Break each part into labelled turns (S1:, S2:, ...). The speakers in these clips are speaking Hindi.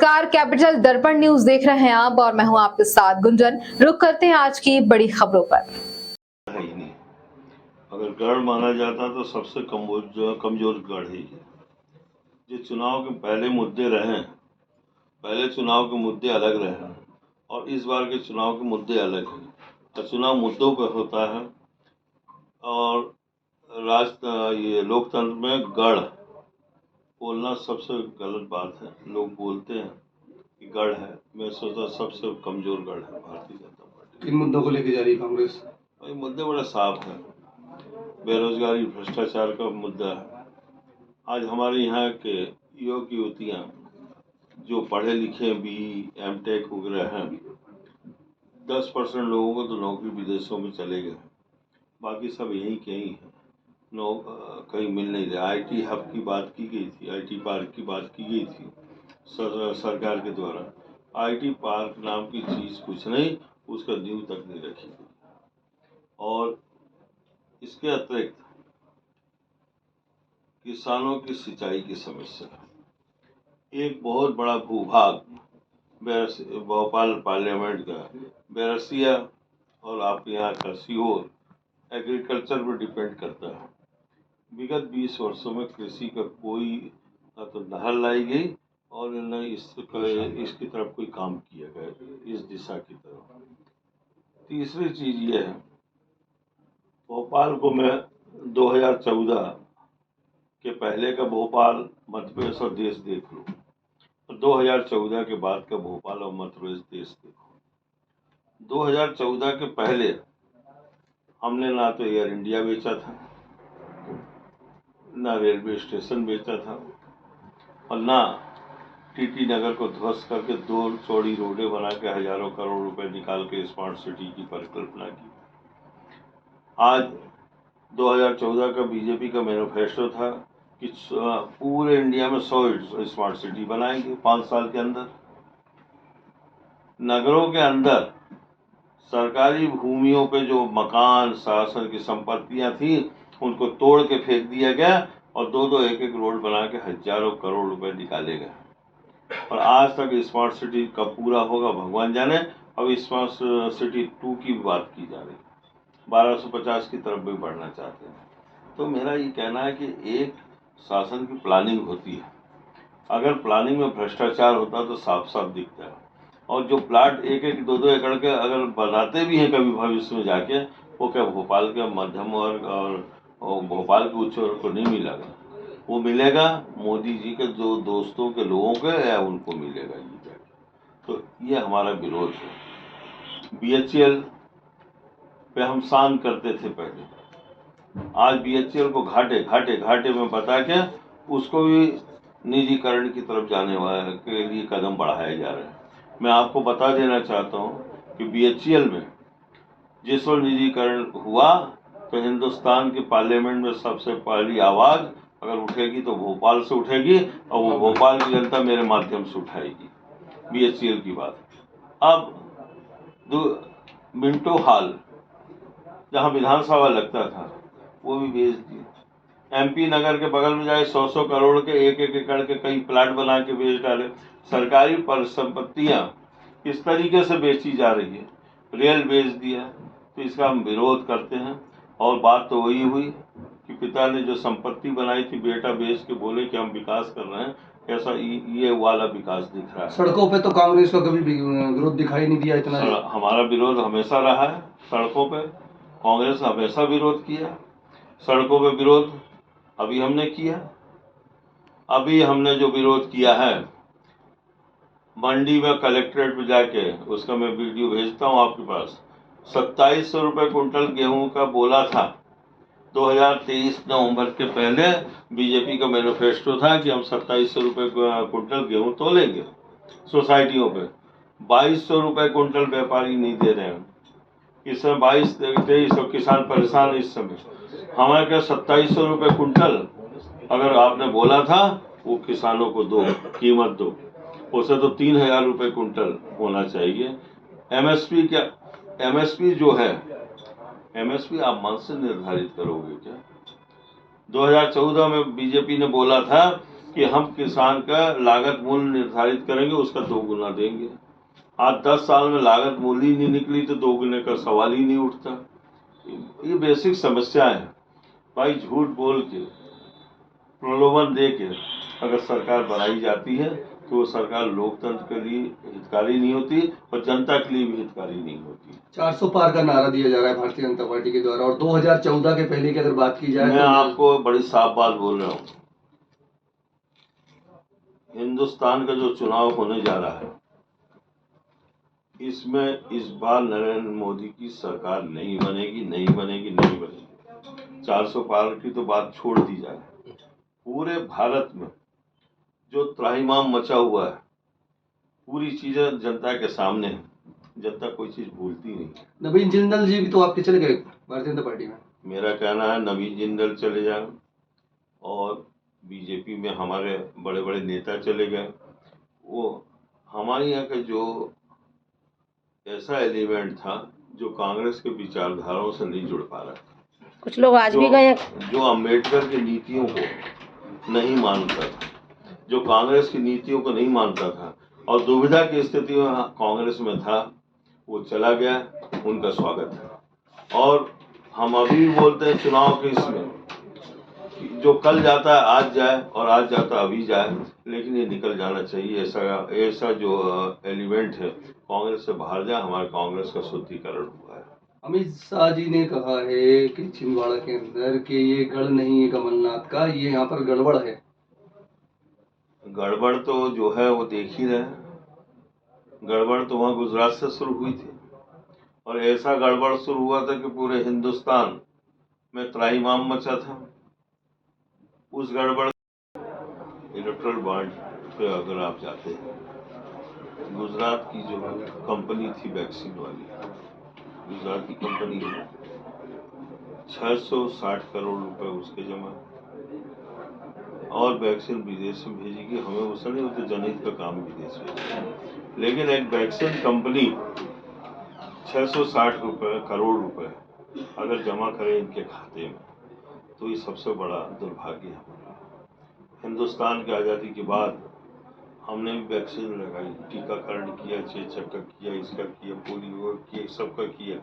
S1: नमस्कार, कैपिटल दर्पण न्यूज देख रहे हैं आप और मैं हूं आपके साथ गुंजन। रुक करते हैं आज की बड़ी खबरों पर।
S2: है ही नहीं। अगर गढ़ माना जाता तो सबसे कमजोर गढ़ है ये चुनाव के पहले मुद्दे रहे, पहले चुनाव के मुद्दे अलग रहे और इस बार के चुनाव के मुद्दे अलग हैं। तो चुनाव मुद्दों पर होता है और ये लोकतंत्र में गढ़ बोलना सबसे गलत बात है। लोग बोलते हैं कि गढ़ है, मैं सोचता सबसे कमजोर गढ़ है भारतीय जनता पार्टी।
S3: किन मुद्दों को लेकर जा रही है कांग्रेस?
S2: भाई मुद्दे बड़ा साफ है, बेरोजगारी, भ्रष्टाचार का मुद्दा है। आज हमारे यहाँ के युवक युवतियाँ जो पढ़े लिखे BE M.Tech वगैरह हैं, 10% लोगों को तो नौकरी विदेशों में चले गए, बाकी सब यहीं के ही हैं। कहीं मिल नहीं रहा। IT हब की बात की गई थी, IT पार्क की बात की गई थी सरकार के द्वारा। IT पार्क नाम की चीज़ कुछ नहीं, उसका नींव तक नहीं रखी गई। और इसके अतिरिक्त किसानों की सिंचाई की समस्या, एक बहुत बड़ा भूभाग भोपाल पार्लियामेंट का बैरसिया और आपके यहाँ का सीहोर एग्रीकल्चर पर डिपेंड करता है। विगत 20 वर्षों में कृषि का कोई ना तो नहर लाई गई और न इसकी तरफ कोई काम किया गया, इस दिशा की तरफ। तीसरी चीज ये है, भोपाल को मैं 2014 के पहले का भोपाल, मध्य प्रदेश और देश देख लो, 2014 के बाद का भोपाल और मध्य प्रदेश देश देखो। 2014 के पहले हमने ना तो एयर इंडिया बेचा था, ना रेलवे स्टेशन बेचा था और ना TT नगर को ध्वस्त करके 2 चौड़ी रोडें बना के हजारों करोड़ रुपए निकाल के स्मार्ट सिटी की परिकल्पना की। आज 2014 का बीजेपी का मैनिफेस्टो था कि पूरे इंडिया में 100 स्मार्ट सिटी बनाएंगे 5 साल के अंदर। नगरों के अंदर सरकारी भूमियों पे जो मकान, शासन की संपत्तियां थी, उनको तोड़ के फेंक दिया गया और 2-2 एक-एक रोड बना के हजारों करोड़ रुपए निकाले गए। और आज तक स्मार्ट सिटी कब पूरा होगा भगवान जाने। अब स्मार्ट सिटी 2 की बात की जा रही है, 1250 की तरफ भी बढ़ना चाहते हैं। तो मेरा ये कहना है कि एक शासन की प्लानिंग होती है, अगर प्लानिंग में भ्रष्टाचार होता तो साफ साफ दिखता है। और जो प्लाट 1-1, 2-2 एकड़ के अगर बनाते भी हैं कभी भविष्य में जाके, वो क्या भोपाल के मध्यम वर्ग और भोपाल के उच्च वर्ग को नहीं मिलेगा, वो मिलेगा मोदी जी के जो दोस्तों के लोगों के या उनको मिलेगा ये जाके। तो ये हमारा विरोध है। BHEL पे हम शांत करते थे पहले, आज BHEL को घाटे में बता के उसको भी निजीकरण की तरफ जाने वाले के लिए कदम बढ़ाए जा रहे हैं। मैं आपको बता देना चाहता हूँ कि BHEL में जिस वक्त निजीकरण हुआ तो हिंदुस्तान के पार्लियामेंट में सबसे पहली आवाज अगर उठेगी तो भोपाल से उठेगी और वो भोपाल की जनता मेरे माध्यम से उठाएगी BHEL की बात। अब मिंटो हॉल जहाँ विधानसभा लगता था वो भी बेच दिया। MP नगर के बगल में जाए 100 करोड़ के 1-1 एकड़ के कई प्लाट बना के बेच डाले। सरकारी परिसंपत्तियां इस तरीके से बेची जा रही है, रेल बेच दिया। तो इसका हम विरोध करते हैं। और बात तो वही हुई कि पिता ने जो संपत्ति बनाई थी बेटा बेच के बोले कि हम विकास कर रहे हैं, ऐसा ये वाला विकास दिख रहा है।
S3: सड़कों पे तो कांग्रेस का कभी विरोध दिखाई नहीं दिया इतना।
S2: हमारा विरोध हमेशा रहा है सड़कों पे, कांग्रेस ने हमेशा विरोध किया। सड़कों पे विरोध अभी हमने किया। अभी हमने जो विरोध किया है मंडी में कलेक्ट्रेट में जाके, उसका मैं वीडियो भेजता हूँ आपके पास। 2700 रुपये कुंटल गेहूं का बोला था 2023 नवंबर के पहले। बीजेपी का मैनिफेस्टो था कि हम 2700 रुपये कुंटल गेहूं तोलेंगे सोसाइटियों पे। 2200 रुपये कुंटल व्यापारी नहीं दे रहे हैं इस समय, 22-23 किसान परेशान इस समय। हमारे क्या 2700 रुपये कुंटल अगर आपने बोला था वो किसानों को दो, कीमत दो, उसे तो 3000 रुपये कुंटल होना चाहिए। MSP क्या, MSP जो है, MSP आप मन से निर्धारित करोगे क्या? 2014 में बीजेपी ने बोला था कि हम किसान का लागत मूल्य निर्धारित करेंगे, उसका 2 गुना देंगे। आज 10 साल में लागत मूल्य ही नहीं निकली तो 2 गुने का सवाल ही नहीं उठता। ये बेसिक समस्या है भाई। झूठ बोल के, प्रलोभन दे के अगर सरकार बनाई जाती है तो वो सरकार लोकतंत्र के लिए हितकारी नहीं होती और जनता के लिए भी हितकारी नहीं होती।
S3: 400 पार का नारा दिया जा रहा है भारतीय जनता पार्टी के द्वारा, और 2014 के पहले की अगर बात की जाए
S2: मैं
S3: तो
S2: आपको बड़ी साफ बात बोल रहा हूँ। हिंदुस्तान का जो चुनाव होने जा रहा है, इसमें इस बार नरेंद्र मोदी की सरकार नहीं बनेगी, नहीं बनेगी, नहीं बनेगी। 400 पार की तो बात छोड़ दी जाए। पूरे भारत में जो त्राहिमाम मचा हुआ है, पूरी चीजें जनता के सामने है। जनता कोई चीज भूलती नहीं।
S3: नवीन जिंदल जी भी तो आपके चले गए भारतीय जनता पार्टी में।
S2: मेरा कहना है नवीन जिंदल चले जाए और बीजेपी में हमारे बड़े बड़े नेता चले गए। वो हमारे यहाँ का जो ऐसा एलिमेंट था जो कांग्रेस के विचारधाराओं से नहीं जुड़ पा रहा था।
S4: कुछ लोग आज भी गए।
S2: जो अम्बेडकर की नीतियों को नहीं मानता था, जो कांग्रेस की नीतियों को नहीं मानता था और दुविधा की स्थिति में कांग्रेस में था, वो चला गया। उनका स्वागत है। और हम अभी भी बोलते हैं चुनाव के इसमें कि जो कल जाता है आज जाए और आज जाता है अभी जाए, लेकिन ये निकल जाना चाहिए। ऐसा जो एलिमेंट है कांग्रेस से बाहर जाए। हमारे कांग्रेस का शुद्धिकरण हुआ है।
S3: अमित शाह जी ने कहा है कि छिंदवाड़ा के अंदर कि ये गढ़ नहीं है कमलनाथ का, ये यहाँ पर गड़बड़ है।
S2: गड़बड़ तो जो है वो देख ही रहे हैं। गड़बड़ तो वहाँ गुजरात से शुरू हुई थी और ऐसा गड़बड़ शुरू हुआ था कि पूरे हिंदुस्तान में त्राहिमाम मचा था। उस गड़बड़ इलेक्ट्रल बॉन्ड पे अगर आप जाते हैं, गुजरात की जो कंपनी थी वैक्सीन वाली, गुजरात की कंपनी है, 660 करोड़ रुपए उसके जमा और वैक्सीन विदेश में भेजेगी। हमें उससे नहीं, वो तो जनहित का काम विदेश में। लेकिन एक वैक्सीन कंपनी 660 करोड़ रुपए अगर जमा करे इनके खाते में, तो ये सबसे बड़ा दुर्भाग्य है। हिंदुस्तान की आज़ादी के बाद हमने भी वैक्सीन लगाई, टीकाकरण किया, चेचक का किया, इसका किया, पोलियो किया, सबका किया,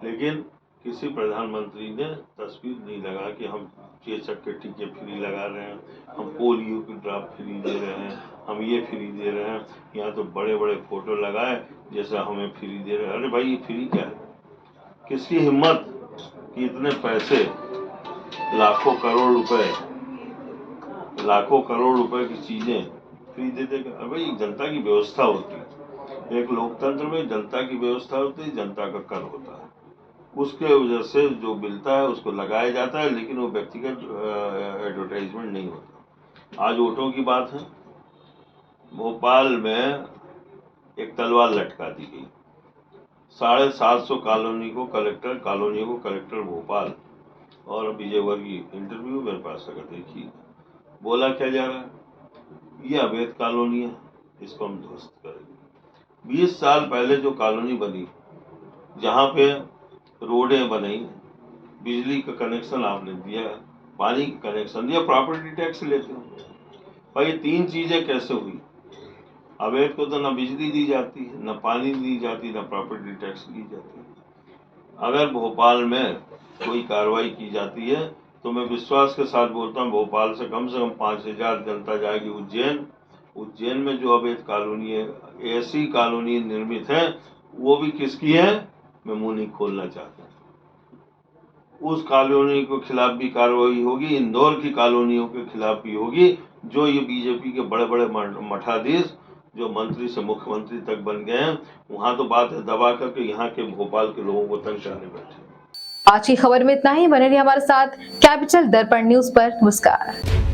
S2: लेकिन किसी प्रधानमंत्री ने तस्वीर नहीं लगा कि हम चेचक के टीके फ्री लगा रहे हैं, हम पोलियो की ड्रॉप फ्री दे रहे हैं, हम ये फ्री दे रहे हैं। यहाँ तो बड़े बड़े फोटो लगाए जैसे हमें फ्री दे रहे हैं। अरे भाई, ये फ्री क्या है? किसकी हिम्मत कि इतने पैसे, लाखों करोड़ रुपए की चीजें फ्री दे देगा? भाई, जनता की व्यवस्था होती है। एक लोकतंत्र में जनता की व्यवस्था होती है, जनता का कर होता है। उसके वजह से जो मिलता है उसको लगाया जाता है, लेकिन वो व्यक्तिगत एडवर्टाइजमेंट नहीं होता। आज वोटों की बात है। भोपाल में एक तलवार लटका दी गई। 750 कॉलोनियों को कलेक्टर भोपाल और विजय वर्गीय इंटरव्यू मेरे पास अगर देखिए, बोला क्या जा रहा है, ये अवैध कॉलोनी है, इसको हम ध्वस्त करेंगे। 20 साल पहले जो कॉलोनी बनी, जहाँ पे रोडें बनाई, बिजली का कनेक्शन आपने दिया, पानी का कनेक्शन दिया, प्रॉपर्टी टैक्स लेते हो भाई। ये 3 चीजें कैसे हुई? अवैध को तो ना बिजली दी जाती है, ना पानी दी जाती, ना प्रॉपर्टी टैक्स दी जाती है। अगर भोपाल में कोई कार्रवाई की जाती है तो मैं विश्वास के साथ बोलता हूँ भोपाल से कम 5000 जनता जाएगी उज्जैन में जो अवैध कॉलोनी है, ऐसी कॉलोनी निर्मित है, वो भी किसकी है मैं मुंह नहीं खोलना चाहता। उस कॉलोनी के खिलाफ भी कार्रवाई होगी, इंदौर की कॉलोनियों के खिलाफ भी होगी। जो ये बीजेपी के बड़े बड़े मठाधीश जो मंत्री से मुख्यमंत्री तक बन गए हैं, वहां तो बात है दबा करके यहाँ के भोपाल के लोगों को तंग करने बैठे।
S1: आज की खबर में इतना ही। बने रहिए हमारे साथ कैपिटल दर्पण न्यूज पर। नमस्कार।